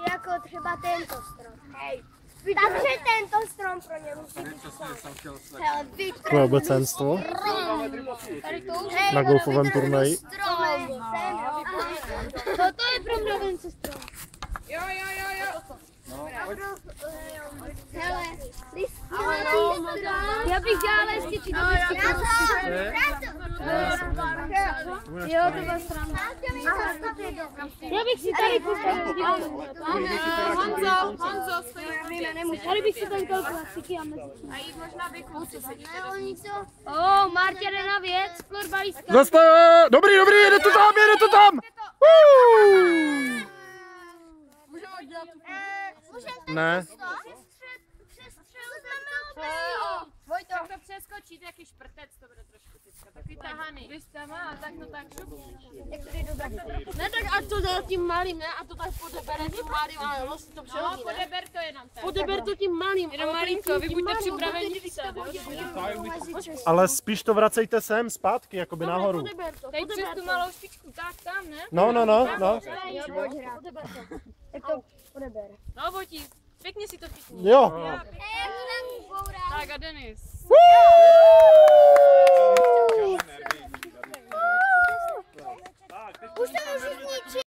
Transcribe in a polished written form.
jako třeba tento strom. Hej. Takže tento strom pro ně musí být Takové obecenstvo na golfovém turnaji. Toto je pro mravence strom. Jo. Hele, já bych dělala ještě či Jo, to byla strana. Já bych si tady Honzo, stojí. Tady bych si tady dal klasiky a mezi. A jít možná vykouci. Martě jde na věc, florbalistka. Zase, dobrý, jede to tam! Ne. Vojto, jak to přeskočí, tak je šprtec, to bude trošku teďka. Takový tahaný. Vy jste má, a tak to tak šup. Ne, tak ať to dá tím malým, ne? A to tak podebere tím malým, ale vlastně to přehodí, No, podeber to jenom tak. Podeber to tím malým. Jenom malinko, vy buďte připraveni psát. Ale spíš to vracejte sem, zpátky, jakoby nahoru. Teď přes tu malou špičku, tak tam, ne? No. Tak to podebere. No, Vojti, pěkně si to chytni. Jo. Tak a Denis.